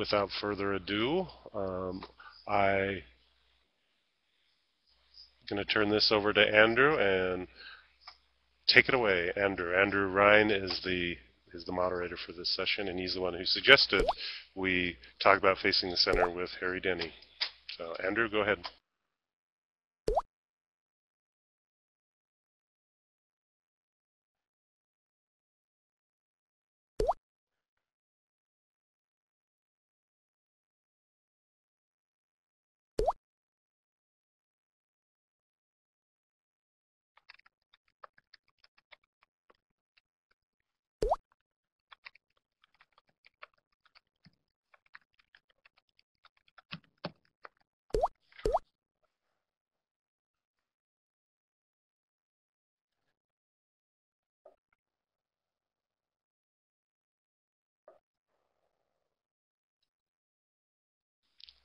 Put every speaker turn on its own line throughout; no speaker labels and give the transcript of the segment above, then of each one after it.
without further ado, I'm going to turn this over to Andrew and take it away, Andrew. Andrew Ryan is the moderator for this session, and he's the one who suggested we talk about facing the center with Harry Denny. So, Andrew, go ahead.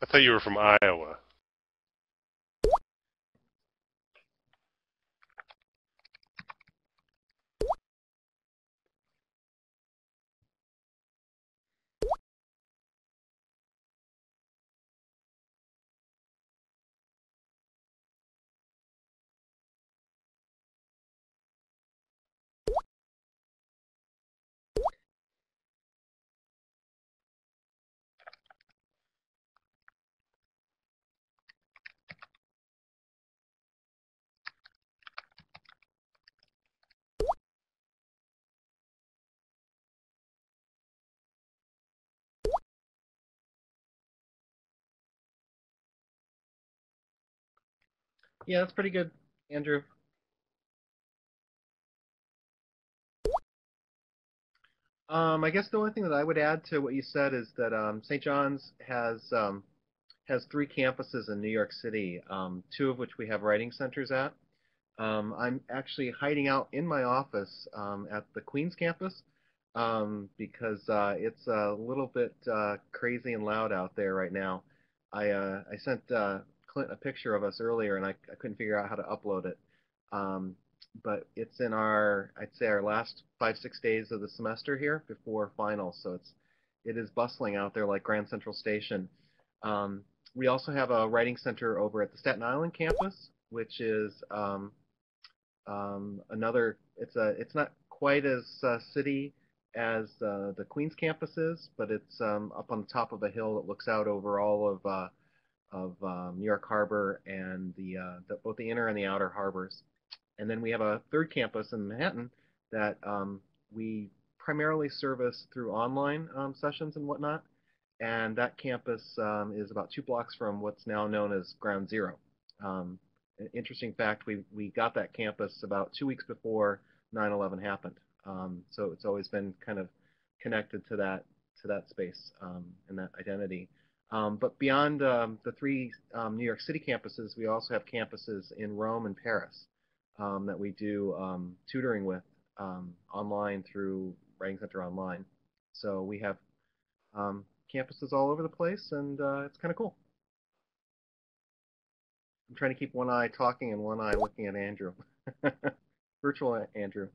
I thought you were from Iowa.
Yeah, that's pretty good, Andrew. I guess the only thing that I would add to what you said is that St. John's has three campuses in New York City, two of which we have writing centers at. I'm actually hiding out in my office at the Queens campus because it's a little bit crazy and loud out there right now. I sent Clint a picture of us earlier, and I couldn't figure out how to upload it. Um, but it's in I'd say our last 5, 6 days of the semester here before finals, so it is bustling out there like Grand Central Station. We also have a writing center over at the Staten Island campus, which is another. It's not quite as city as the Queens campus is, but it's up on the top of a hill that looks out over all of New York Harbor and both the inner and the outer harbors. And then we have a third campus in Manhattan that we primarily service through online sessions and whatnot. And that campus is about 2 blocks from what's now known as Ground Zero. Um, an interesting fact: we got that campus about 2 weeks before 9/11 happened. So it's always been kind of connected to that space and that identity. But beyond the three New York City campuses, we also have campuses in Rome and Paris that we do tutoring with online through Writing Center Online. So we have um, campuses all over the place, and it's kind of cool. I'm trying to keep one eye talking and one eye looking at Andrew. Virtual Andrew.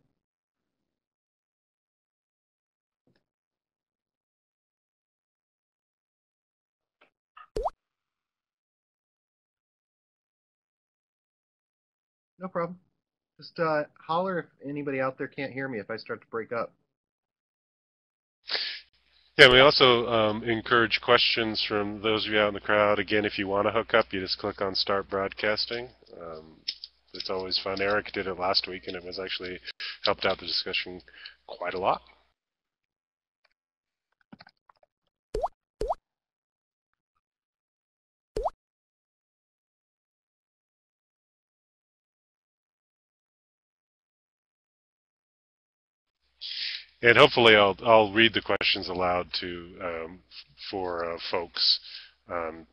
No problem. Just holler if anybody out there can't hear me if I start to break up.
Yeah, we also encourage questions from those of you out in the crowd. Again, if you want to hook up, you just click on Start Broadcasting. It's always fun. Eric did it last week, and it was actually helped out the discussion quite a lot. And hopefully, I'll read the questions aloud to for folks. Um,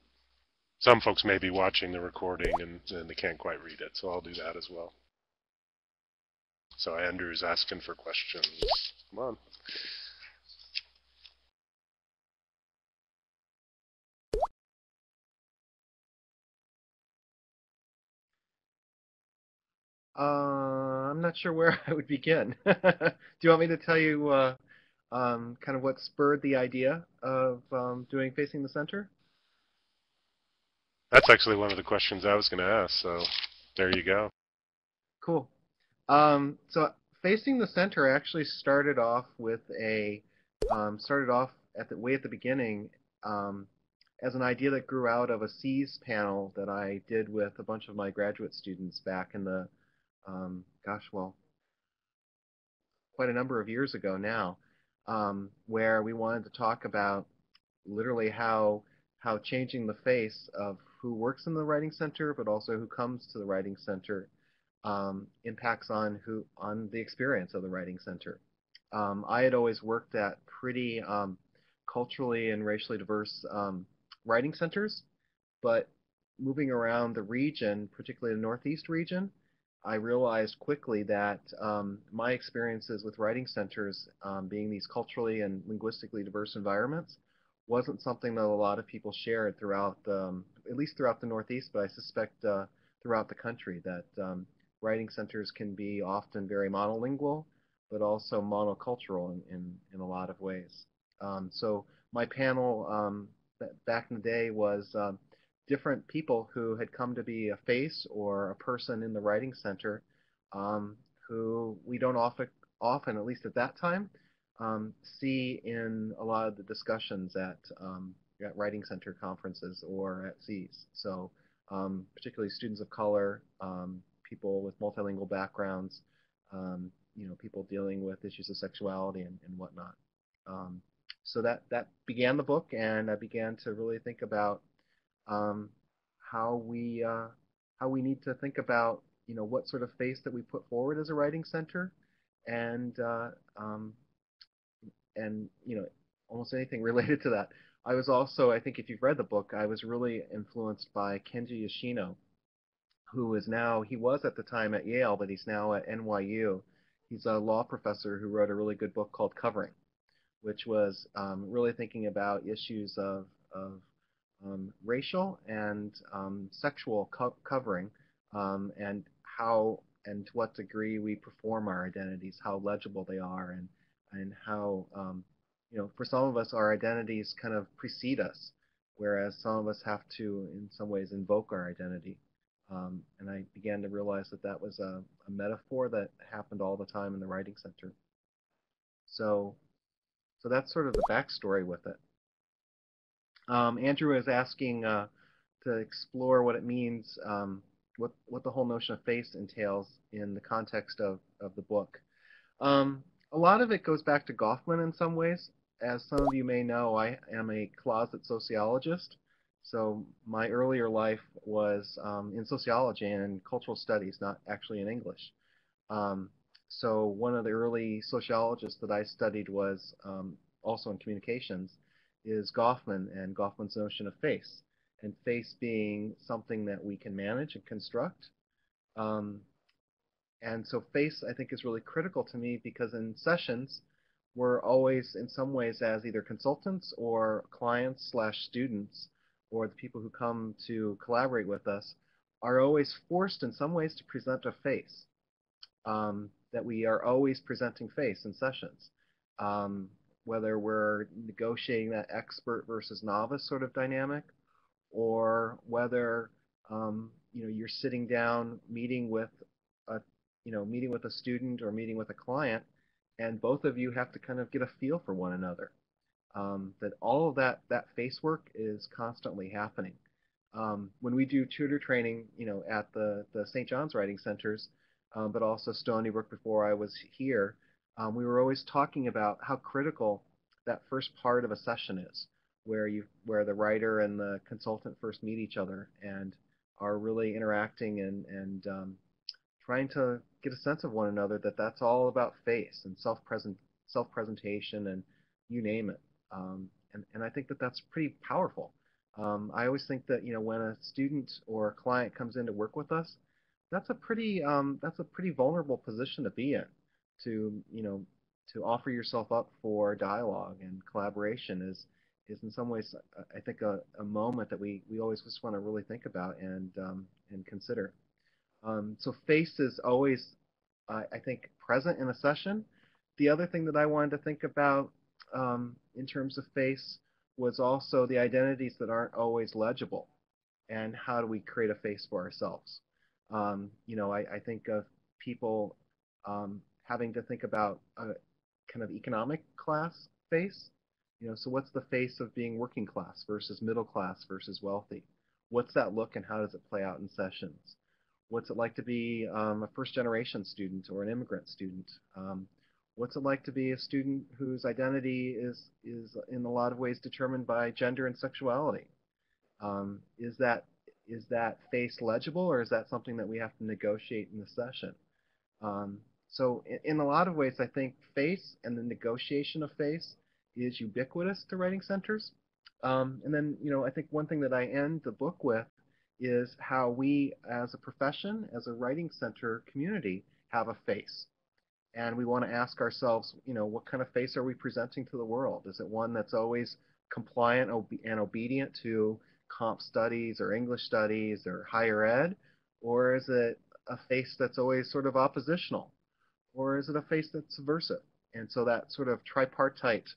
some folks may be watching the recording and they can't quite read it, so I'll do that as well. So Andrew's asking for questions. Come on.
I'm not sure where I would begin. Do you want me to tell you kind of what spurred the idea of doing Facing the Center?
That's actually one of the questions I was going to ask, so there you go.
Cool. So Facing the Center actually started off at the way at the beginning um, as an idea that grew out of a C's panel that I did with a bunch of my graduate students back in the well, quite a number of years ago now, where we wanted to talk about literally how changing the face of who works in the writing center, but also who comes to the writing center, impacts on the experience of the writing center. I had always worked at pretty culturally and racially diverse writing centers, but moving around the region, particularly the Northeast region, I realized quickly that my experiences with writing centers, being these culturally and linguistically diverse environments, wasn't something that a lot of people shared throughout, at least throughout the Northeast, but I suspect throughout the country that writing centers can be often very monolingual, but also monocultural in a lot of ways. So my panel back in the day was different people who had come to be a face or a person in the writing center, who we don't often, at least at that time, see in a lot of the discussions at writing center conferences or at C's. So particularly students of color, people with multilingual backgrounds, people dealing with issues of sexuality and whatnot. Um, so that began the book, and I began to really think about um, how we need to think about what sort of face that we put forward as a writing center, and almost anything related to that. I was also, I think if you've read the book, I was really influenced by Kenji Yoshino, who is now, he was at the time at Yale, but he's now at NYU. He's a law professor who wrote a really good book called Covering, which was really thinking about issues of racial and sexual covering, and how and to what degree we perform our identities, how legible they are, and how for some of us our identities kind of precede us, whereas some of us have to in some ways invoke our identity. And I began to realize that that was a metaphor that happened all the time in the writing center. So so that's sort of the backstory with it. Andrew is asking to explore what it means, what the whole notion of face entails in the context of the book. A lot of it goes back to Goffman in some ways. As some of you may know, I am a closet sociologist. So my earlier life was in sociology and cultural studies, not actually in English. Um, so one of the early sociologists that I studied was also in communications is Goffman and Goffman's notion of face, and face being something that we can manage and construct. Um, and so face, I think, is really critical to me because in sessions, we're always, in some ways, as either consultants or clients slash students, or the people who come to collaborate with us, are always forced in some ways to present a face, that we are always presenting face in sessions. Um, whether we're negotiating that expert versus novice sort of dynamic, or whether you're sitting down meeting with a meeting with a student or meeting with a client, and both of you have to kind of get a feel for one another. That all of that face work is constantly happening. When we do tutor training, at the St. John's writing centers, but also Stony Brook before I was here, we were always talking about how critical that first part of a session is, where the writer and the consultant first meet each other and are really interacting and trying to get a sense of one another. That's all about face and self presentation and you name it. And I think that that's pretty powerful. I always think that when a student or a client comes in to work with us, that's a pretty vulnerable position to be in. To to offer yourself up for dialogue and collaboration is in some ways, I think, a moment that we always just want to really think about and consider. So face is always, I think, present in a session. The other thing that I wanted to think about in terms of face was also the identities that aren't always legible, and how do we create a face for ourselves. I think of people having to think about a kind of economic class face. So what's the face of being working class versus middle class versus wealthy? What's that look and how does it play out in sessions? What's it like to be a first generation student or an immigrant student? What's it like to be a student whose identity is in a lot of ways determined by gender and sexuality? Um, is that is that face legible, or is that something that we have to negotiate in the session? Um, so in a lot of ways, I think face and the negotiation of face is ubiquitous to writing centers. And then, I think one thing that I end the book with is how we, as a profession, as a writing center community, have a face. And we want to ask ourselves, what kind of face are we presenting to the world? Is it one that's always compliant and obedient to comp studies or English studies or higher ed? Or is it a face that's always sort of oppositional? Or is it a face that's subversive? And so that sort of tripartite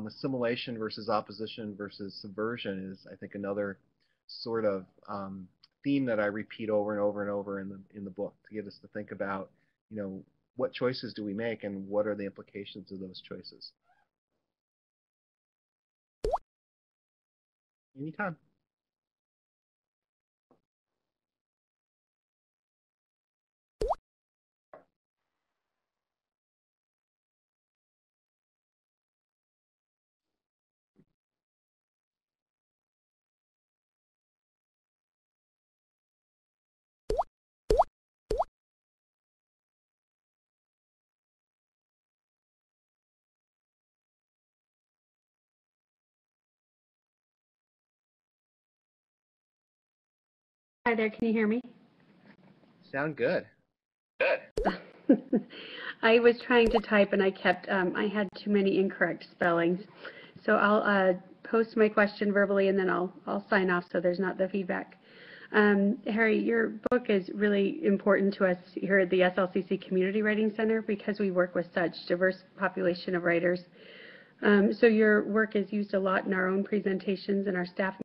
assimilation versus opposition versus subversion is, I think, another sort of theme that I repeat over and over and over in the book to get us to think about, you know, what choices do we make and what are the implications of those choices. Anytime.
Hi there, can you hear me?
Sound good.
I was trying to type and I had too many incorrect spellings. So I'll post my question verbally and then I'll sign off so there's not the feedback. Harry, your book is really important to us here at the SLCC Community Writing Center because we work with such diverse population of writers. So your work is used a lot in our own presentations and our staff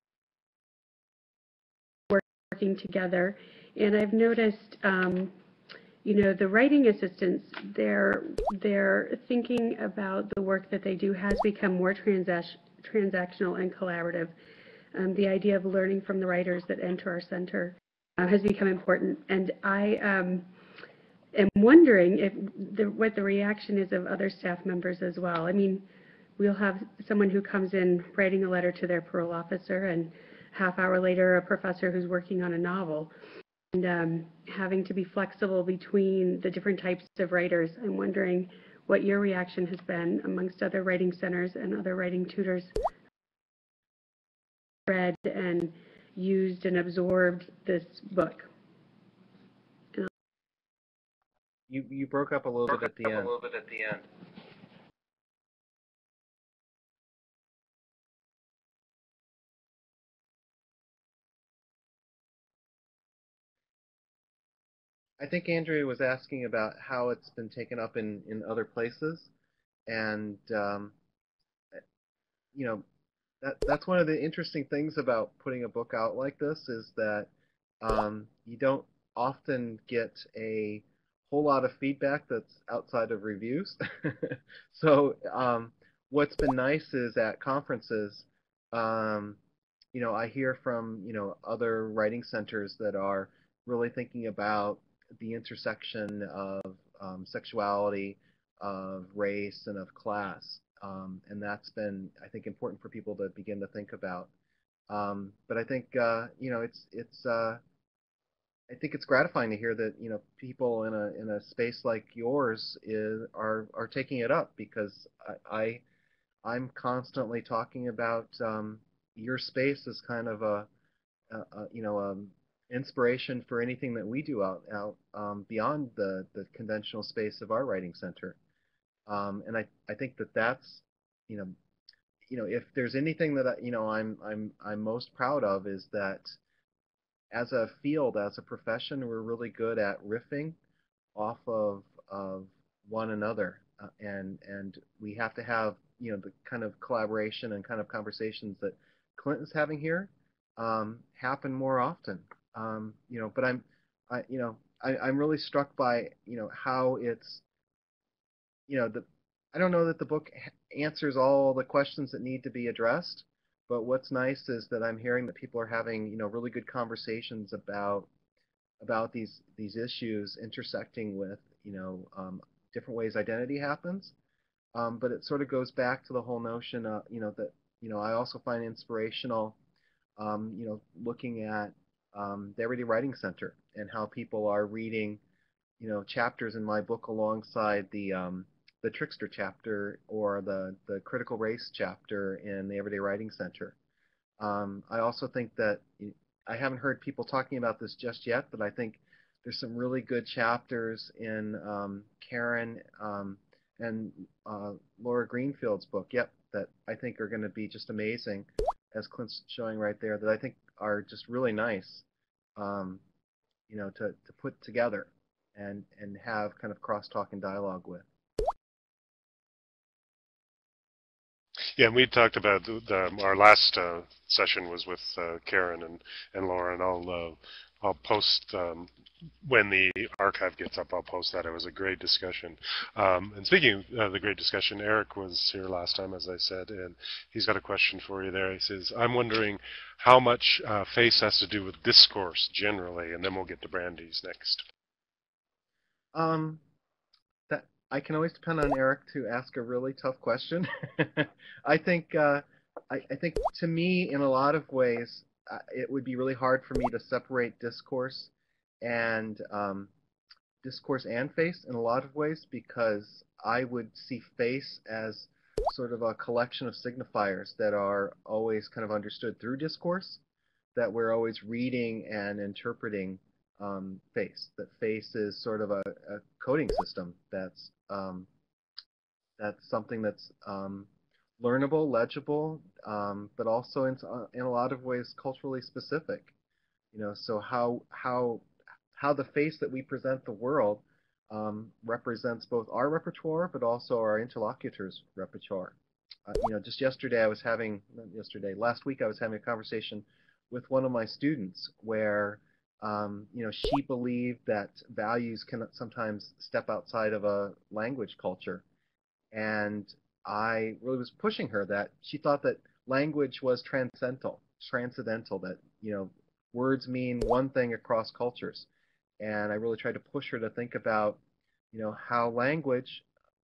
working together. And I've noticed the writing assistants, they're thinking about the work that they do has become more transactional and collaborative. The idea of learning from the writers that enter our center has become important. And I am wondering what the reaction is of other staff members as well. I mean, we'll have someone who comes in writing a letter to their parole officer, and half hour later, a professor who's working on a novel. And having to be flexible between the different types of writers. I'm wondering what your reaction has been amongst other writing centers and other writing tutors read and used and absorbed this book.
You broke up a little bit at the end. I think Andrea was asking about how it's been taken up in other places, and you know that's one of the interesting things about putting a book out like this is that you don't often get a whole lot of feedback that's outside of reviews. So what's been nice is at conferences, um, I hear from other writing centers that are really thinking about the intersection of sexuality, of race, and of class. And that's been, I think, important for people to begin to think about. But I think I think it's gratifying to hear that people in a space like yours are taking it up because I'm constantly talking about your space as kind of a inspiration for anything that we do out beyond the conventional space of our writing center. And I think that's you know if there's anything that I'm most proud of is that as a field, as a profession, we're really good at riffing off of one another, and we have to have the kind of collaboration and kind of conversations that Clinton's having here happen more often. But I'm really struck by how it's the I don't know that the book answers all the questions that need to be addressed, but what's nice is that I'm hearing that people are having really good conversations about these issues intersecting with different ways identity happens. But it sort of goes back to the whole notion that I also find inspirational looking at the Everyday Writing Center and how people are reading chapters in my book alongside the trickster chapter or the critical race chapter in the Everyday Writing Center. I also think that I haven't heard people talking about this just yet, but I think there's some really good chapters in Karen and Laura Greenfield's book. Yep, that I think are going to be just amazing, as Clint's showing right there. That I think are just really nice, to put together and have kind of crosstalk and dialogue with.
Yeah, and we talked about our last session was with Karen and Laura, and I'll post when the archive gets up. I'll post that. It was a great discussion. And speaking of the great discussion, Eric was here last time, as I said, and he's got a question for you there. He says, "I'm wondering how much face has to do with discourse generally," and then we'll get to Brandy's next.
That I can always depend on Eric to ask a really tough question. I think I think to me, in a lot of ways, it would be really hard for me to separate and discourse and face in a lot of ways because I would see face as sort of a collection of signifiers that are always kind of understood through discourse, that we're always reading and interpreting face. That face is sort of a coding system that's something that's learnable, legible, but also in a lot of ways culturally specific. So how the face that we present the world represents both our repertoire, but also our interlocutors' repertoire. Just last week I was having a conversation with one of my students where, she believed that values can sometimes step outside of a language culture. And I really was pushing her that she thought that language was transcendental, that, words mean one thing across cultures. And I really tried to push her to think about, how language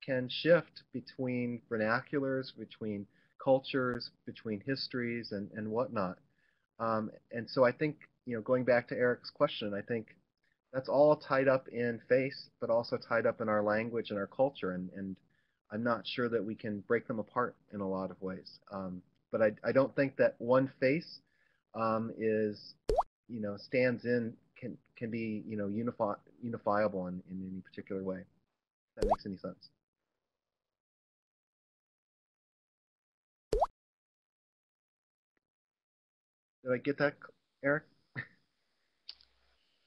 can shift between vernaculars, between cultures, between histories, and whatnot. And so I think, going back to Eric's question, I think that's all tied up in face, but also tied up in our language and our culture. And I'm not sure that we can break them apart in a lot of ways. But I don't think that one face is, stands in, can be, unifiable in any particular way. If that makes any sense. Did I get that, Eric?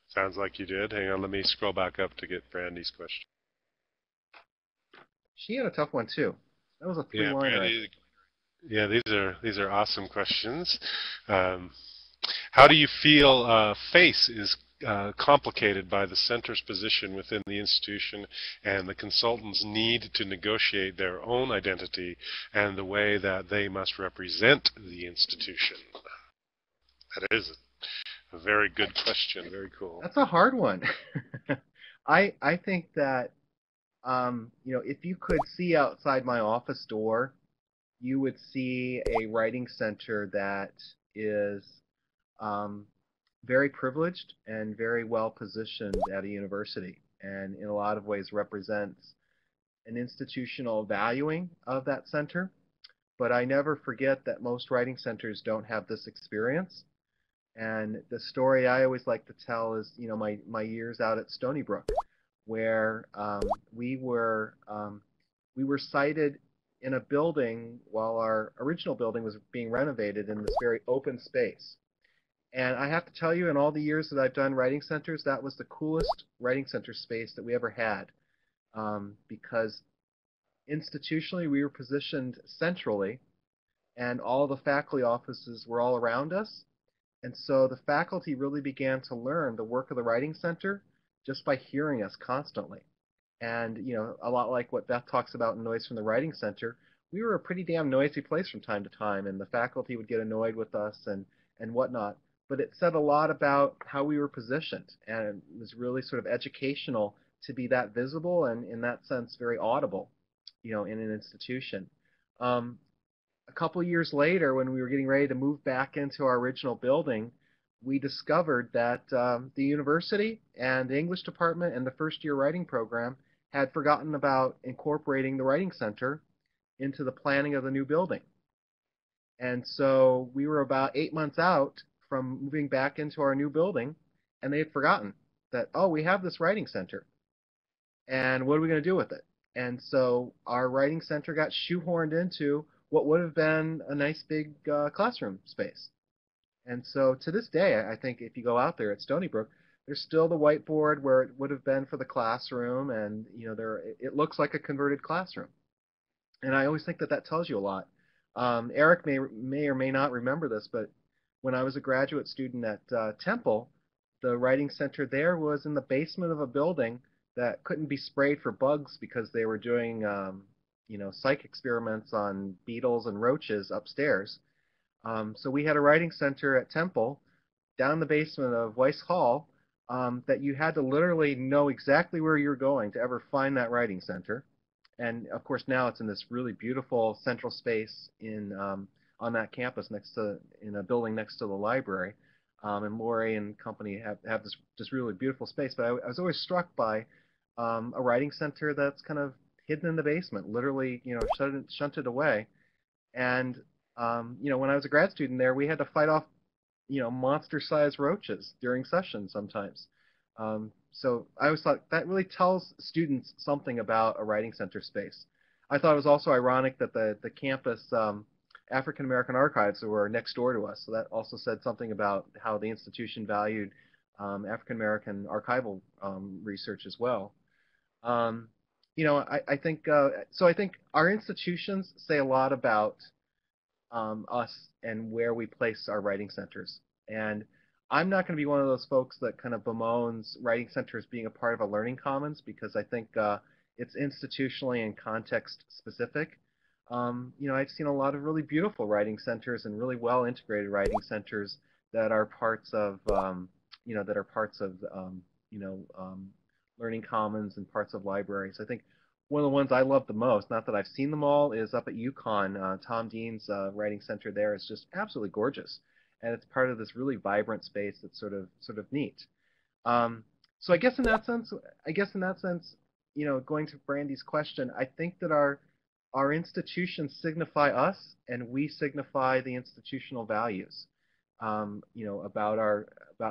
Sounds like you did. Hang on, let me scroll back up to get Brandy's question.
She had a tough one too. That was a
Yeah,
three-liner.
Brandy. Yeah, these are awesome questions. How do you feel face is complicated by the center's position within the institution and the consultants' need to negotiate their own identity and the way that they must represent the institution? That is a very good question. Very cool.
That's a hard one. I think that if you could see outside my office door, you would see a writing center that is very privileged and very well positioned at a university, and in a lot of ways represents an institutional valuing of that center. But I never forget that most writing centers don't have this experience. And the story I always like to tell is, my years out at Stony Brook, where we were sited in a building while our original building was being renovated in this very open space. And I have to tell you, in all the years that I've done writing centers, that was the coolest writing center space that we ever had, because institutionally, we were positioned centrally, and all the faculty offices were all around us. And so the faculty really began to learn the work of the Writing Center just by hearing us constantly. And, a lot like what Beth talks about in Noise from the Writing Center, we were a pretty damn noisy place from time to time, and the faculty would get annoyed with us and whatnot. But it said a lot about how we were positioned, and it was really sort of educational to be that visible and, in that sense, very audible, in an institution. Um, a couple years later, when we were getting ready to move back into our original building, we discovered that the university and the English department and the first year writing program had forgotten about incorporating the Writing Center into the planning of the new building. And so we were about 8 months out from moving back into our new building, and they had forgotten that, oh, we have this Writing Center, and what are we going to do with it? And so our Writing Center got shoehorned into what would have been a nice big classroom space. And so to this day, I think if you go out there at Stony Brook, there's still the whiteboard where it would have been for the classroom, and it looks like a converted classroom. And I always think that that tells you a lot. Eric may or may not remember this, but when I was a graduate student at Temple, the Writing Center there was in the basement of a building that couldn't be sprayed for bugs because they were doing psych experiments on beetles and roaches upstairs. So we had a Writing Center at Temple down in the basement of Weiss Hall that you had to literally know exactly where you're going to ever find that Writing Center. And of course now it's in this really beautiful central space on that campus in a building next to the library. And Lori and company have this really beautiful space. But I was always struck by a Writing Center that's kind of hidden in the basement, literally shunted away. And when I was a grad student there, we had to fight off monster-sized roaches during sessions sometimes. So I always thought that really tells students something about a Writing Center space. I thought it was also ironic that the campus African American archives were next door to us, so that also said something about how the institution valued African American archival research as well. I think so. I think our institutions say a lot about us and where we place our writing centers. And I'm not going to be one of those folks that kind of bemoans writing centers being a part of a learning commons, because I think it's institutionally and context specific. I've seen a lot of really beautiful writing centers and really well integrated writing centers that are parts of learning commons and parts of libraries. I think one of the ones I love the most, not that I've seen them all, is up at UConn. Tom Dean's writing center there is just absolutely gorgeous, and it's part of this really vibrant space that's sort of neat. So I guess in that sense, going to Brandy's question, I think that our institutions signify us, and we signify the institutional values. About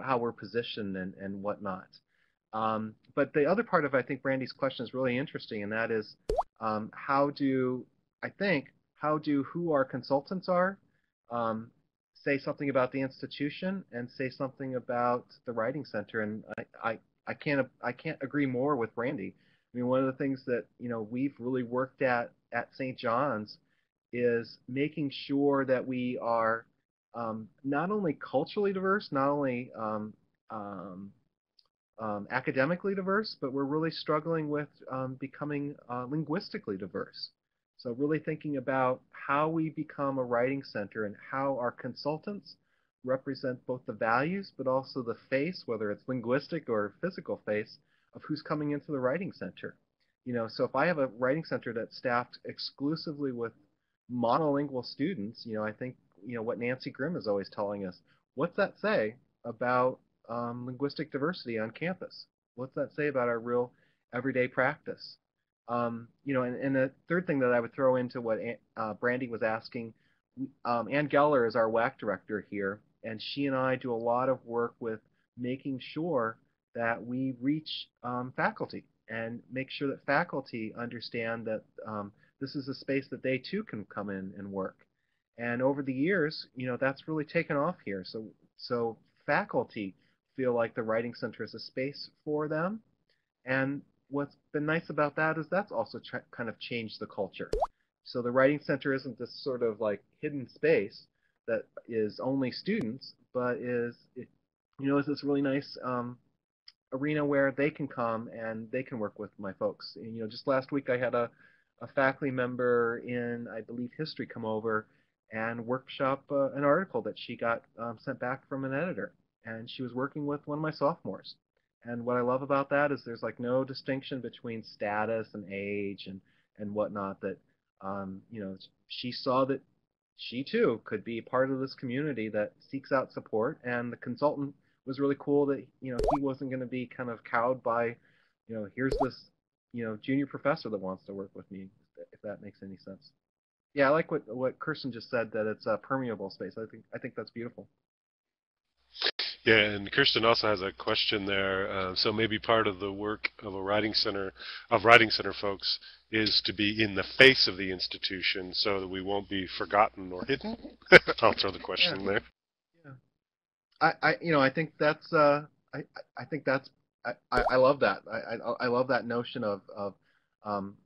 how we're positioned and whatnot. But the other part of, I think, Brandy's question is really interesting, and that is how do who our consultants are say something about the institution and say something about the writing center. And I can't agree more with Brandy. I mean, one of the things that we've really worked at St. John's is making sure that we are not only culturally diverse, not only academically diverse, but we're really struggling with becoming linguistically diverse. So really thinking about how we become a writing center and how our consultants represent both the values but also the face, whether it's linguistic or physical face, of who's coming into the writing center. So if I have a writing center that's staffed exclusively with monolingual students, I think what Nancy Grimm is always telling us, what's that say about linguistic diversity on campus? What's that say about our real everyday practice? And the third thing that I would throw into what Brandy was asking, Ann Geller is our WAC director here, and she and I do a lot of work with making sure that we reach faculty and make sure that faculty understand that this is a space that they too can come in and work. And over the years, that's really taken off here. So faculty feel like the Writing Center is a space for them, and what's been nice about that is that's also kind of changed the culture. So the Writing Center isn't this sort of like hidden space that is only students, but is this really nice arena where they can come and they can work with my folks. And, just last week I had a faculty member in, I believe, history come over and workshop an article that she got sent back from an editor. And she was working with one of my sophomores. And what I love about that is there's like no distinction between status and age and whatnot. That she saw that she too could be part of this community that seeks out support, and the consultant was really cool that he wasn't going to be kind of cowed by here's this junior professor that wants to work with me, if that makes any sense. Yeah, I like what Kirsten just said, that it's a permeable space. I think that's beautiful.
Yeah, and Kirsten also has a question there. So maybe part of the work of writing center folks is to be in the face of the institution so that we won't be forgotten or hidden. I'll throw the question there.
Yeah. I think that's I think that's I love that. I love that notion of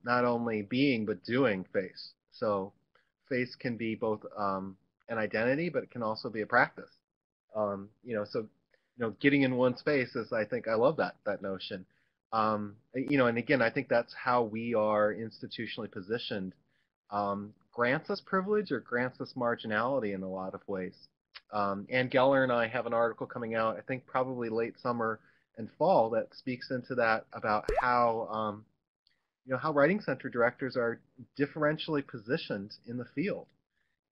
not only being but doing face. So face can be both an identity, but it can also be a practice. So getting in one space is, I think, I love that notion. And again, I think that's how we are institutionally positioned. Grants us privilege or grants us marginality in a lot of ways. Ann Geller and I have an article coming out, I think probably late summer and fall, that speaks into that, about how how writing center directors are differentially positioned in the field,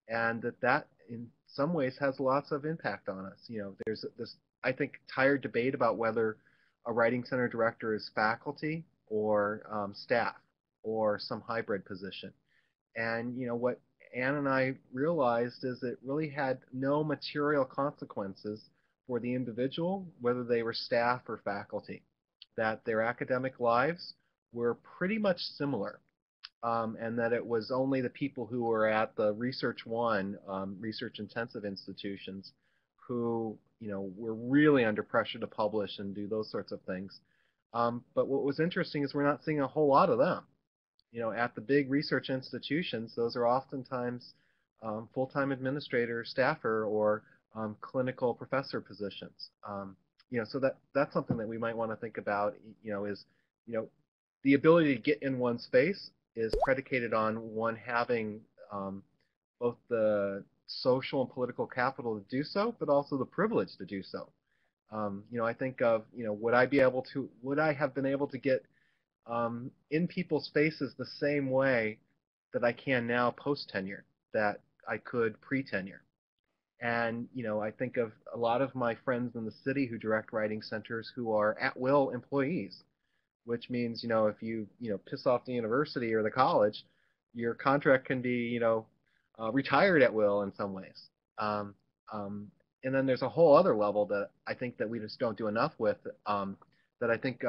and that in some ways has lots of impact on us. There's this, I think, tired debate about whether a writing center director is faculty or staff or some hybrid position. And what Ann and I realized is it really had no material consequences for the individual, whether they were staff or faculty, that their academic lives were pretty much similar. And that it was only the people who were at the research-intensive institutions who, were really under pressure to publish and do those sorts of things. But what was interesting is we're not seeing a whole lot of them. At the big research institutions, those are oftentimes full-time administrator, staffer, or clinical professor positions. So that's something that we might want to think about. Is the ability to get in one space is predicated on one having both the social and political capital to do so, but also the privilege to do so. I think of, would I have been able to get in people's faces the same way that I can now post-tenure, that I could pre-tenure? And, I think of a lot of my friends in the city who direct writing centers who are at-will employees, which means, if you, piss off the university or the college, your contract can be, retired at will in some ways. And then there's a whole other level that I think that we just don't do enough with, that I think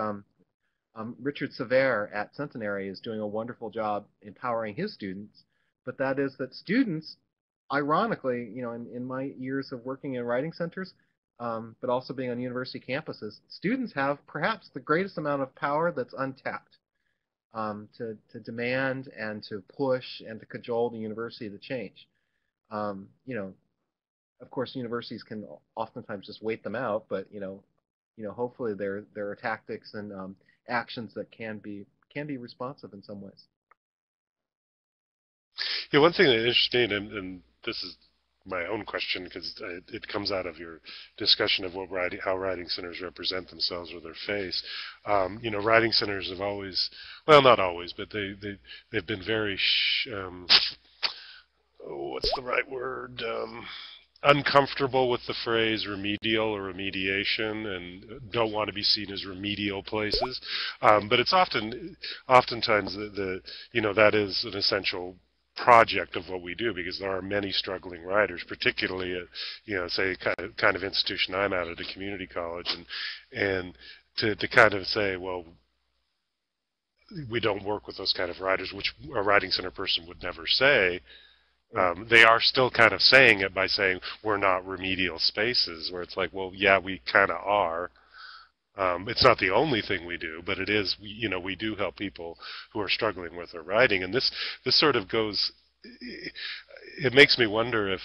Richard Sever at Centenary is doing a wonderful job empowering his students. But that is that students, ironically, in my years of working in writing centers, but also being on university campuses, students have perhaps the greatest amount of power that's untapped, to demand and to push and to cajole the university to change. Of course, universities can oftentimes just wait them out, but hopefully there are tactics and actions that can be responsive in some ways.
Yeah, one thing that's interesting, and this is my own question because it comes out of your discussion of how writing centers represent themselves or their face. Writing centers have always, well, not always, but they've been very, what's the right word? Uncomfortable with the phrase remedial or remediation, and don't want to be seen as remedial places. But it's oftentimes that is an essential project of what we do, because there are many struggling writers, particularly at, say, kind of institution I'm at a community college, and to kind of say, well, we don't work with those kind of writers, which a writing center person would never say. They are still kind of saying it by saying we're not remedial spaces, where it's like, well, yeah, we kind of are. It's not the only thing we do, but it is. We do help people who are struggling with their writing, and this sort of goes. It makes me wonder if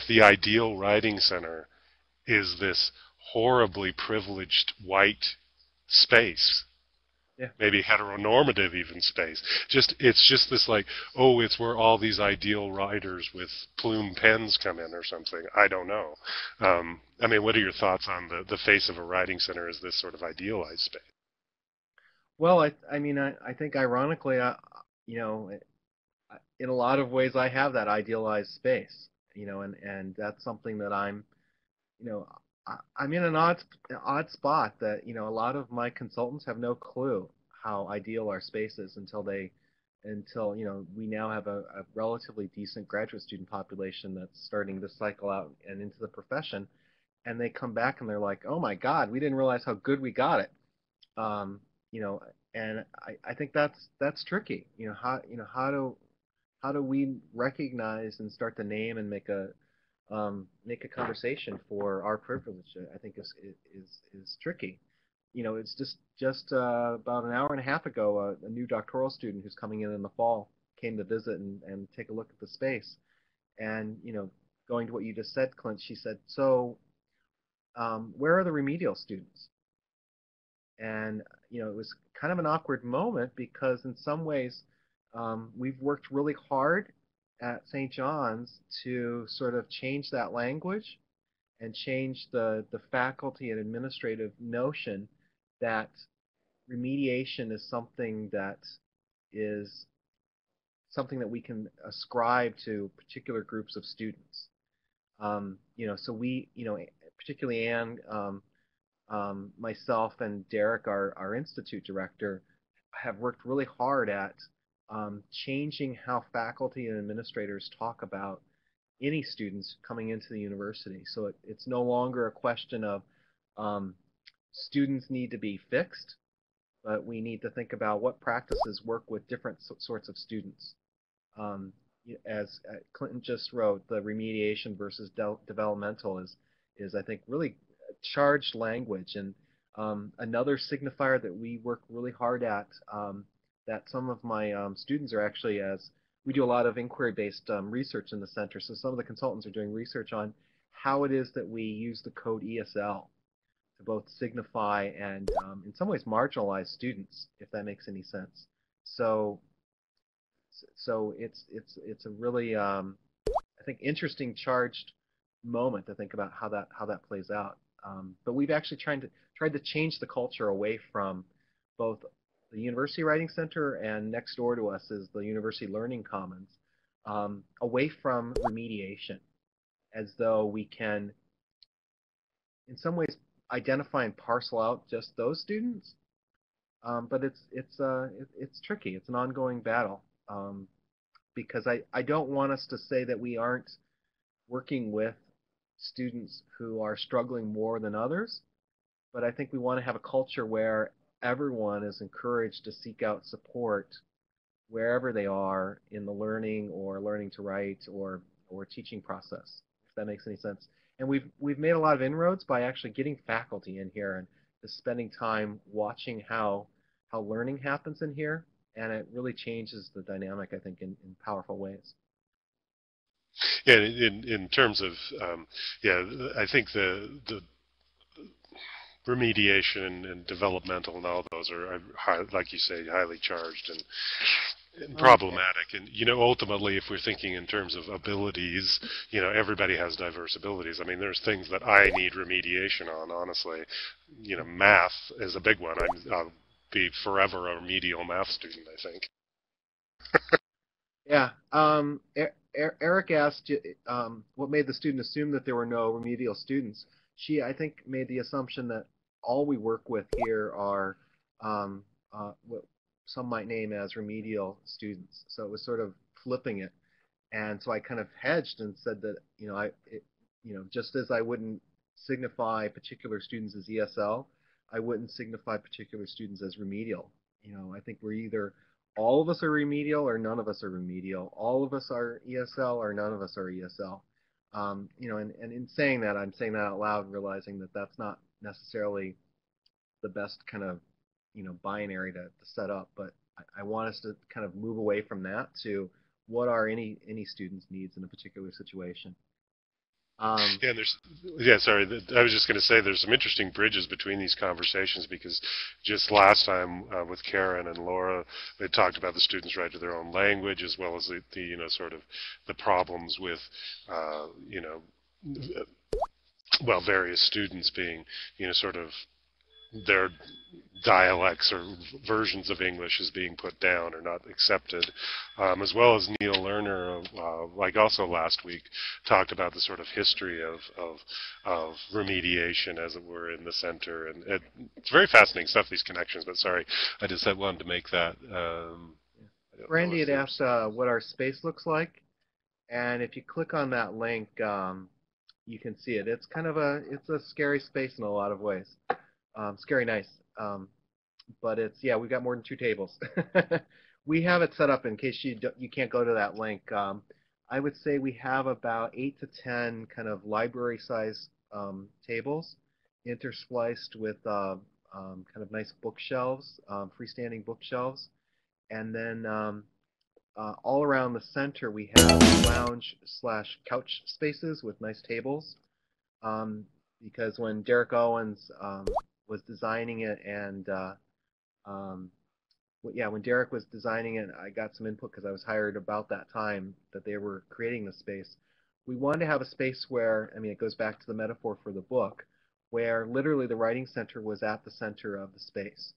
the ideal writing center is this horribly privileged white space,
Yeah.
maybe heteronormative even space. It's just this like, oh, it's where all these ideal writers with plume pens come in or something. I don't know. I mean, what are your thoughts on the face of a writing center as this sort of idealized space?
Well, I mean, I think ironically, you know, in a lot of ways, I have that idealized space, and that's something that you know, I'm in an odd spot that, a lot of my consultants have no clue how ideal our space is until, we now have a relatively decent graduate student population that's starting to cycle out and into the profession, and they come back and they're like, oh my God, we didn't realize how good we got it. Um, you know, and I think that's tricky. How do we recognize and start to name and make a conversation for our privilege? I think is tricky. It's just about an hour and a half ago, a new doctoral student who's coming in the fall came to visit and take a look at the space. And going to what you just said, Clint, she said, so where are the remedial students? And it was kind of an awkward moment because in some ways we've worked really hard at St. John's to sort of change that language and change the faculty and administrative notion that remediation is something that we can ascribe to particular groups of students. So we, particularly Anne, myself and Derek, our institute director, have worked really hard at changing how faculty and administrators talk about any students coming into the university. So it's no longer a question of students need to be fixed, but we need to think about what practices work with different sorts of students. Um, as Clinton just wrote, the remediation versus developmental is I think really charged language. And another signifier that we work really hard at, that some of my students are actually, as we do a lot of inquiry-based research in the center, so some of the consultants are doing research on how it is that we use the code ESL to both signify and in some ways marginalize students, if that makes any sense. So it's a really I think interesting charged moment to think about how that plays out. But we've actually tried to change the culture away from both the University Writing Center and next door to us is the University Learning Commons, away from remediation, as though we can, in some ways, identify and parcel out just those students. But it's tricky. It's an ongoing battle because I don't want us to say that we aren't working with students who are struggling more than others, but I think we want to have a culture where everyone is encouraged to seek out support wherever they are in the learning or learning to write or teaching process, if that makes any sense. And we've made a lot of inroads by actually getting faculty in here and just spending time watching how learning happens in here, and it really changes the dynamic, I think, in powerful ways.
Yeah, in terms of yeah, I think the remediation and developmental and all those are like you say, highly charged and problematic. And ultimately, if we're thinking in terms of abilities, everybody has diverse abilities. I mean, there's things that I need remediation on. Honestly, math is a big one. I'll be forever a remedial math student, I think.
Yeah. Eric asked what made the student assume that there were no remedial students. She, I think, made the assumption that all we work with here are what some might name as remedial students. So it was sort of flipping it. And so I kind of hedged and said that, just as I wouldn't signify particular students as ESL, I wouldn't signify particular students as remedial. I think we're either all of us are remedial or none of us are remedial. All of us are ESL or none of us are ESL. And in saying that, I'm saying that out loud, realizing that that's not necessarily the best kind of binary to set up. But I want us to kind of move away from that to what are any student's needs in a particular situation.
Yeah, and yeah, sorry, I was just going to say there's some interesting bridges between these conversations because just last time with Karen and Laura, they talked about the students' right to their own language as well as the sort of the problems with, you know, well, various students being, sort of their dialects or versions of English is being put down or not accepted, as well as Neil Lerner, like also last week, talked about the sort of history of remediation, as it were, in the center, and it's very fascinating stuff, these connections. But sorry, I just wanted to make that.
Randy had asked what our space looks like, and if you click on that link, you can see it. It's kind of it's a scary space in a lot of ways. Scary nice. But it's, yeah, we've got more than 2 tables. We have it set up in case you can't go to that link. I would say we have about 8 to 10 kind of library-sized tables interspliced with kind of nice bookshelves, freestanding bookshelves. And then all around the center we have lounge/couch spaces with nice tables. Because when Derek Owens was designing it, and when Derek was designing it, I got some input because I was hired about that time that they were creating the space. We wanted to have a space where, I mean, it goes back to the metaphor for the book, where literally the writing center was at the center of the space.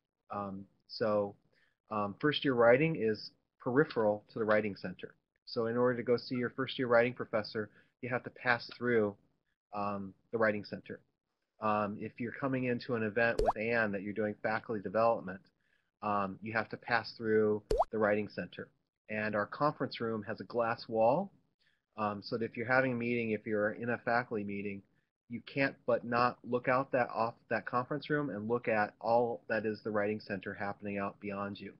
First year writing is peripheral to the writing center. So in order to go see your first year writing professor, you have to pass through the writing center. If you're coming into an event with Anne that you're doing faculty development, you have to pass through the writing center. And our conference room has a glass wall, so that if you're having a meeting, if you're in a faculty meeting, you can't but not look out off that conference room and look at all that is the writing center happening out beyond you.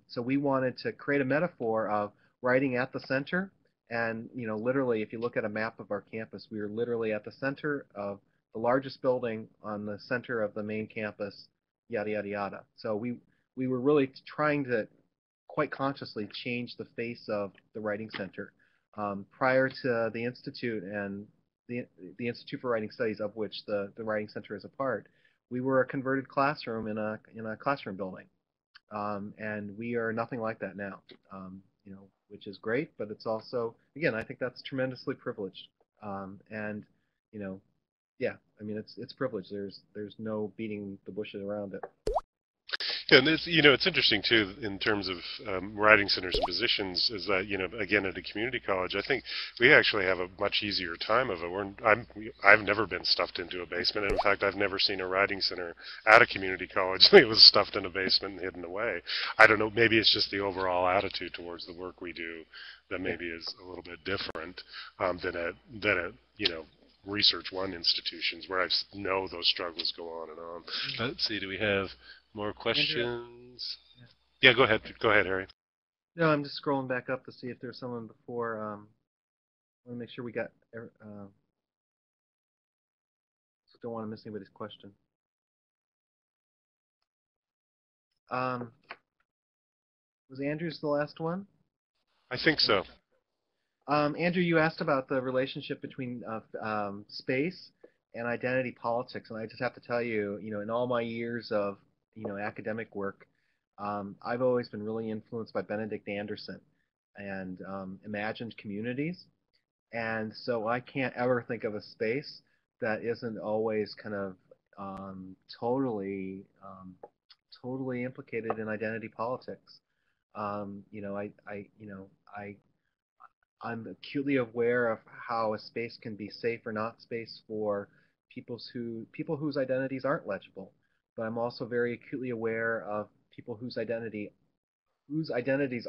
So we wanted to create a metaphor of writing at the center, and literally, if you look at a map of our campus, we are literally at the center of the largest building on the center of the main campus, yada yada yada. So we were really trying to quite consciously change the face of the writing center. Prior to the institute and the Institute for Writing Studies, of which the writing center is a part, we were a converted classroom in a classroom building. And we are nothing like that now, which is great, but it's also, again, I think that's tremendously privileged. And, yeah, I mean, it's privileged. There's no beating the bushes around it.
Yeah, and it's interesting too in terms of writing centers and positions is that again at a community college I think we actually have a much easier time of it. I've never been stuffed into a basement, and in fact I've never seen a writing center at a community college that was stuffed in a basement and hidden away. I don't know, maybe it's just the overall attitude towards the work we do that maybe is a little bit different than at Research One institutions where I know those struggles go on and on. Let's see, do we have more questions? Yeah, go ahead. Go ahead, Harry.
No, I'm just scrolling back up to see if there's someone before. I want to make sure we got. Don't want to miss anybody's question. Was Andrew's the last one?
I think so.
Andrew, you asked about the relationship between space and identity politics, and I just have to tell you, in all my years of academic work, I've always been really influenced by Benedict Anderson and imagined communities, and so I can't ever think of a space that isn't always kind of totally implicated in identity politics. I'm acutely aware of how a space can be safe or not space for people whose identities aren't legible. But I'm also very acutely aware of people whose identities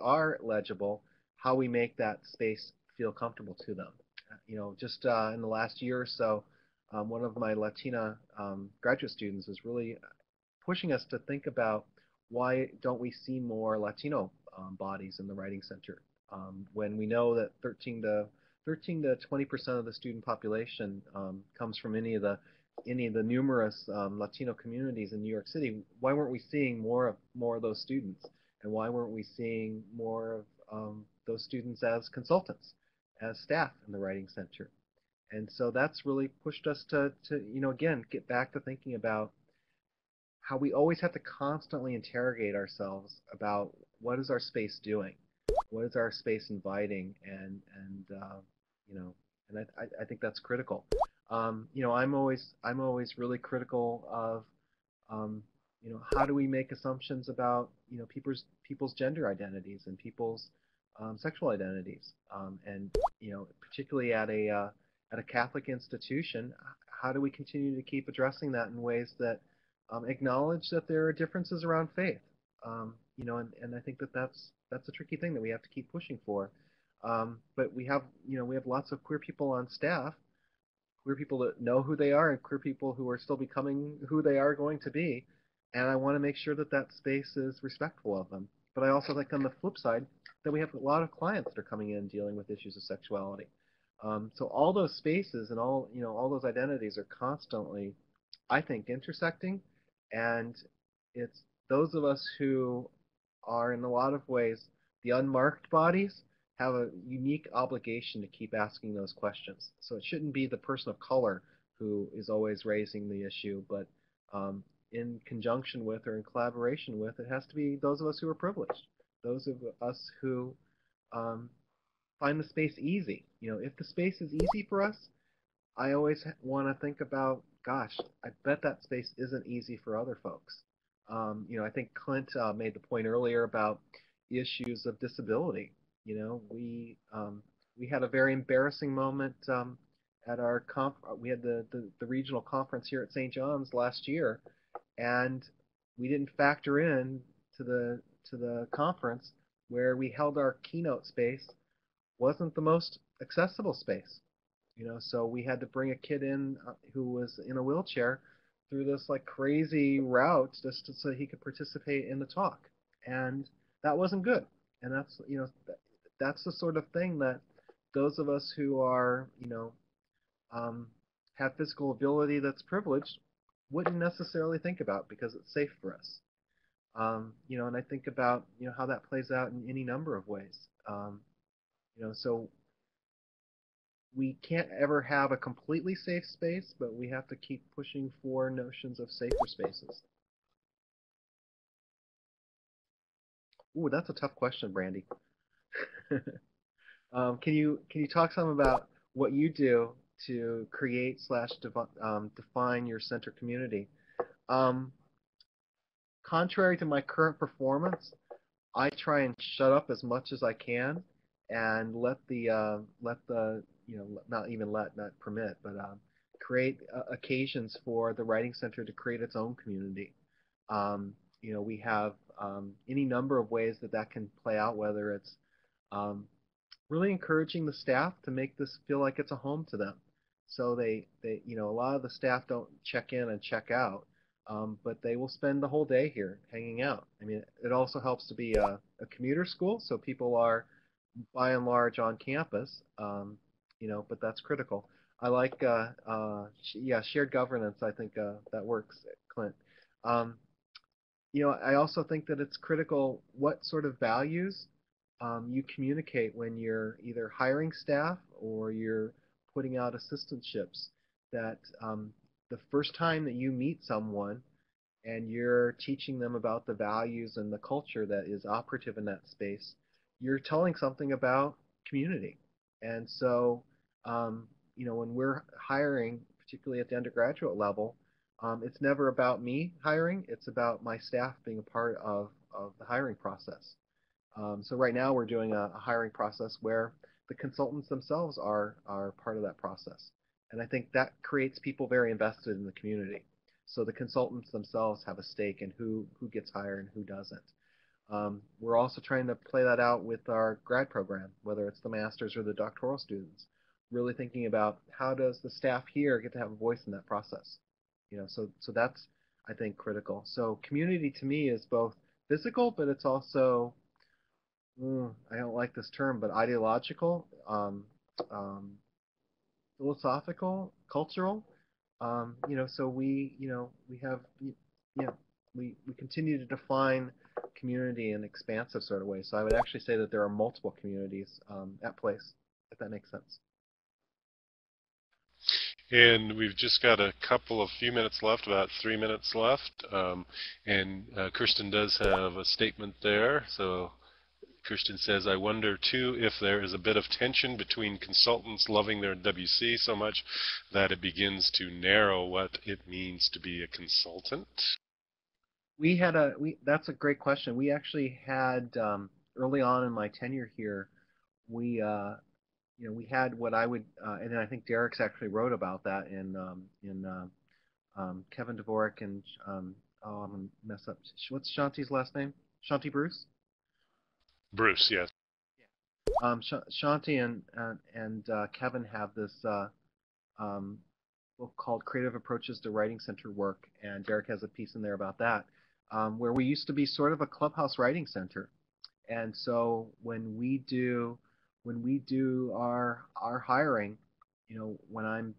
are legible, how we make that space feel comfortable to them. Just in the last year or so, one of my Latina graduate students is really pushing us to think about why don't we see more Latino bodies in the writing center, when we know that 13 to 20% of the student population comes from any of the any of the numerous Latino communities in New York City, why weren't we seeing more of those students, and why weren't we seeing more of those students as consultants, as staff in the Writing Center? And so that's really pushed us to again get back to thinking about how we always have to constantly interrogate ourselves about what is our space doing, what is our space inviting, and you know, and I think that's critical. I'm always really critical of how do we make assumptions about people's gender identities and people's sexual identities, and particularly at a Catholic institution, how do we continue to keep addressing that in ways that acknowledge that there are differences around faith? And I think that's a tricky thing that we have to keep pushing for. But we have lots of queer people on staff, queer people that know who they are, and queer people who are still becoming who they are going to be. And I want to make sure that that space is respectful of them. But I also think on the flip side that we have a lot of clients that are coming in dealing with issues of sexuality. So all those spaces and all those identities are constantly, I think, intersecting, and it's those of us who are in a lot of ways the unmarked bodies have a unique obligation to keep asking those questions. So it shouldn't be the person of color who is always raising the issue, but in conjunction with or in collaboration with, it has to be those of us who are privileged, those of us who um, find the space easy. If the space is easy for us, I always want to think about, gosh, I bet that space isn't easy for other folks. I think Clint made the point earlier about issues of disability. We had a very embarrassing moment at our we had the regional conference here at St. John's last year, and we didn't factor in to the conference where we held our keynote space wasn't the most accessible space. So we had to bring a kid in who was in a wheelchair through this like crazy route just so he could participate in the talk, and that wasn't good. And that's the sort of thing that those of us who are um, have physical ability that's privileged wouldn't necessarily think about because it's safe for us. And I think about how that plays out in any number of ways. So we can't ever have a completely safe space, but we have to keep pushing for notions of safer spaces. Ooh, that's a tough question, Brandy. Can you talk some about what you do to create slash define your center community? Um, Contrary to my current performance, I try and shut up as much as I can and let the not even let, not permit, but create occasions for the Writing Center to create its own community. We have any number of ways that can play out, whether it's um, really encouraging the staff to make this feel like it's a home to them. So a lot of the staff don't check in and check out, but they will spend the whole day here hanging out. I mean, it also helps to be a commuter school, so people are by and large on campus, but that's critical. I like, yeah, shared governance. I think that works, Clint. Um, I also think that it's critical what sort of values you communicate when you're either hiring staff or you're putting out assistantships. That the first time that you meet someone and you're teaching them about the values and the culture that is operative in that space, you're telling something about community. And so, when we're hiring, particularly at the undergraduate level, it's never about me hiring, it's about my staff being a part of the hiring process. So right now we're doing a hiring process where the consultants themselves are part of that process. And I think that creates people very invested in the community. So the consultants themselves have a stake in who gets hired and who doesn't. We're also trying to play that out with our grad program, whether it's the master's or the doctoral students, really thinking about how does the staff here get to have a voice in that process. So that's, I think, critical. So community to me is both physical, but it's also, I don't like this term, but ideological, um, philosophical, cultural. So we have, you know, we continue to define community in expansive sort of ways. So I would actually say that there are multiple communities at place, if that makes sense.
And we've just got a few minutes left, about 3 minutes left. And Kirsten does have a statement there. So Kirsten says, I wonder too if there is a bit of tension between consultants loving their WC so much that it begins to narrow what it means to be a consultant.
That's a great question. We actually had early on in my tenure here, we we had what I would, and I think Derek's actually wrote about that in Kevin Dvorak and oh, I'm gonna mess up. What's Shanti's last name? Shanti Bruce.
Bruce, yes.
Shanti and Kevin have this um, book called Creative Approaches to Writing Center Work, and Derek has a piece in there about that, where we used to be sort of a clubhouse writing center. And so when we do our hiring, when I'm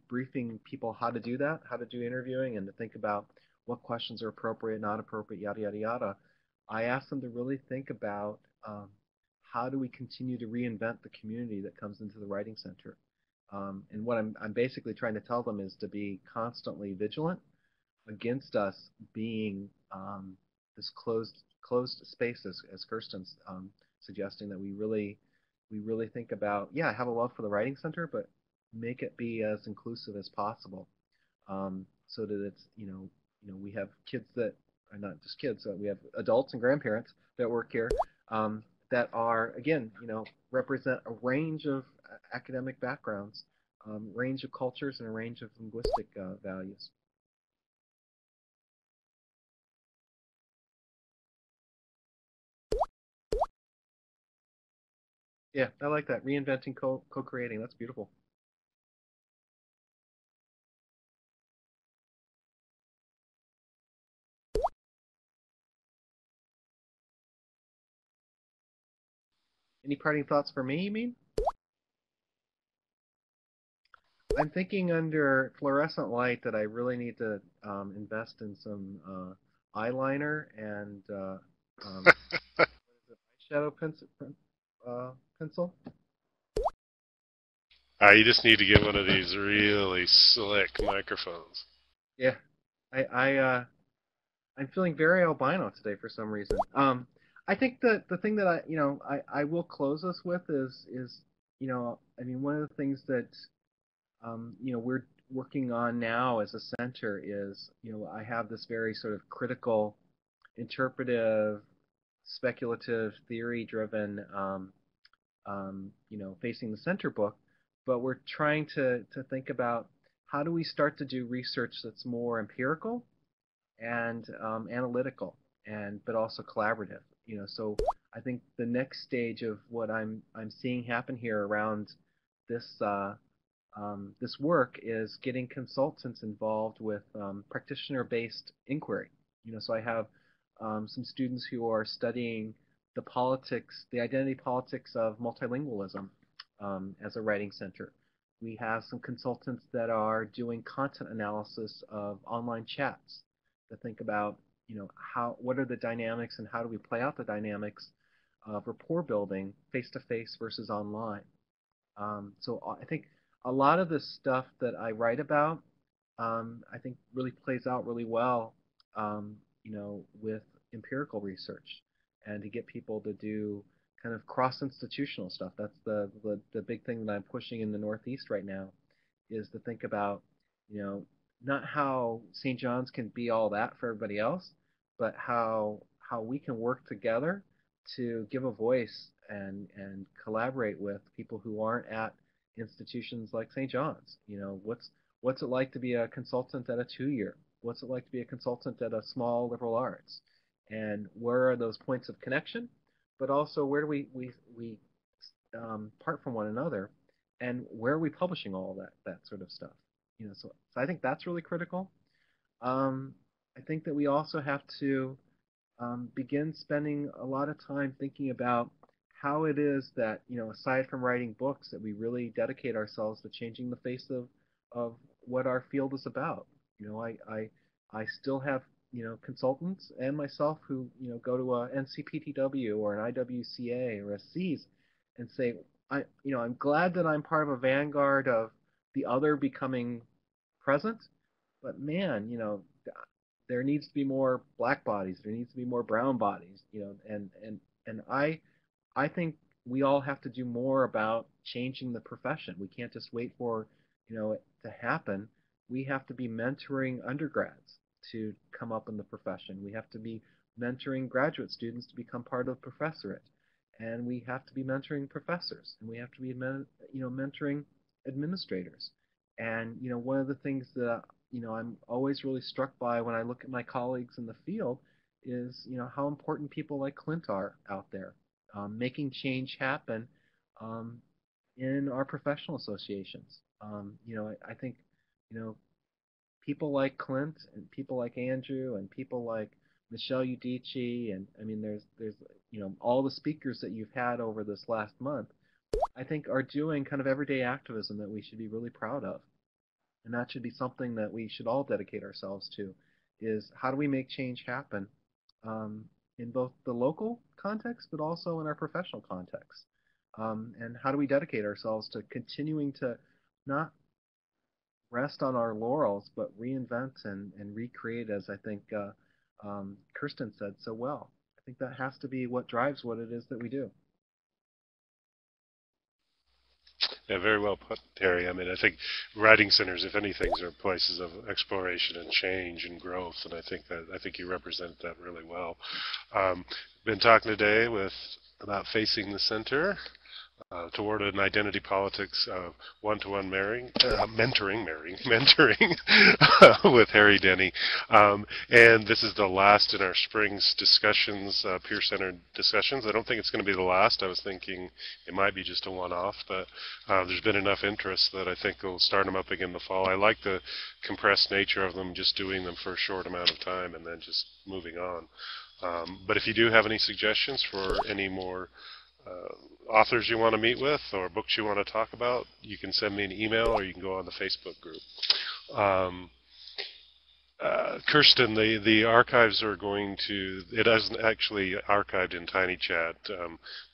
briefing people how to do that, how to do interviewing, and to think about what questions are appropriate, not appropriate, yada yada yada, I ask them to really think about how do we continue to reinvent the community that comes into the writing center. And what I'm basically trying to tell them is to be constantly vigilant against us being this closed space, as Kirsten's suggesting, that we really think about, yeah, have a love for the writing center, but make it be as inclusive as possible, so that it's we have kids that are not just kids, we have adults and grandparents that work here, that are, again, represent a range of academic backgrounds, range of cultures, and a range of linguistic values. Yeah, I like that. Reinventing, co-creating. That's beautiful. Any parting thoughts for me, you mean? I'm thinking under fluorescent light that I really need to invest in some eyeliner and eyeshadow pencil.
You just need to get one of these really slick microphones.
Yeah, I I'm feeling very albino today for some reason. I think that the thing that I will close us with is I mean, one of the things that we're working on now as a center is, I have this very sort of critical, interpretive, speculative, theory-driven, facing the center book, but we're trying to think about how do we start to do research that's more empirical and analytical, and but also collaborative. So I think the next stage of what I'm seeing happen here around this this work is getting consultants involved with practitioner-based inquiry. So I have some students who are studying the politics, the identity politics of multilingualism as a writing center. We have some consultants that are doing content analysis of online chats to think about, what are the dynamics and how do we play out the dynamics of rapport building face to face versus online. So I think a lot of the stuff that I write about, I think really plays out really well, with empirical research, and to get people to do kind of cross-institutional stuff. That's the big thing that I'm pushing in the Northeast right now, is to think about, not how St. John's can be all that for everybody else, but how we can work together to give a voice and collaborate with people who aren't at institutions like St. John's. What's it like to be a consultant at a 2-year? What's it like to be a consultant at a small liberal arts? And where are those points of connection? But also, where do we part from one another? And where are we publishing all that sort of stuff? So I think that's really critical. I think that we also have to begin spending a lot of time thinking about how it is that, aside from writing books, that we really dedicate ourselves to changing the face of what our field is about. I still have consultants and myself who go to a NCPTW or an IWCA or a SEAS and say I'm glad that I'm part of a vanguard of the other becoming present, but man, there needs to be more black bodies, there needs to be more brown bodies, and I think we all have to do more about changing the profession. We can't just wait for, it to happen. We have to be mentoring undergrads to come up in the profession. We have to be mentoring graduate students to become part of the professorate. And we have to be mentoring professors, and we have to be, mentoring administrators. And, one of the things that, I'm always really struck by when I look at my colleagues in the field is, how important people like Clint are out there, making change happen um, in our professional associations. I think, you know, people like Clint and people like Andrew and people like Michelle Udici, and I mean, there's all the speakers that you've had over this last month, I think are doing kind of everyday activism that we should be really proud of. And that should be something that we should all dedicate ourselves to, is how do we make change happen um, in both the local context but also in our professional context? And how do we dedicate ourselves to continuing to not rest on our laurels but reinvent and recreate, as I think Kirsten said so well. I think that has to be what drives what it is that we do.
Yeah, very well put, Terry. I mean, I think writing centers, if anything, are places of exploration and change and growth, and I think you represent that really well. Been talking today about facing the center toward an identity politics one-to-one mentoring with Harry Denny. And this is the last in our spring's discussions, peer-centered discussions. I don't think it's going to be the last. I was thinking it might be just a one-off, but there's been enough interest that I think we'll start them up again in the fall. I like the compressed nature of them, just doing them for a short amount of time and then just moving on. But if you do have any suggestions for any more authors you want to meet with or books you want to talk about, you can send me an email or you can go on the Facebook group. Kirsten, the archives are going to, it isn't actually archived in TinyChat.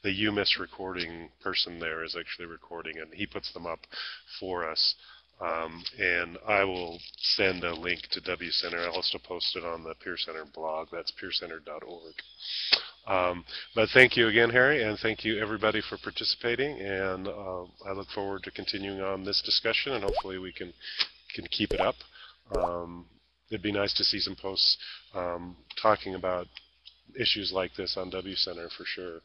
The UMIS recording person there is actually recording, and he puts them up for us. And I will send a link to WCenter. I'll also post it on the PeerCentered blog. That's peercentered.org. But thank you again, Harry, and thank you everybody for participating. And I look forward to continuing on this discussion, and hopefully we can keep it up. It'd be nice to see some posts talking about issues like this on WCenter for sure.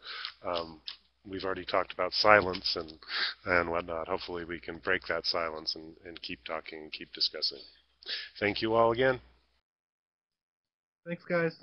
We've already talked about silence and whatnot. Hopefully we can break that silence and keep talking and keep discussing. Thank you all again.
Thanks, guys.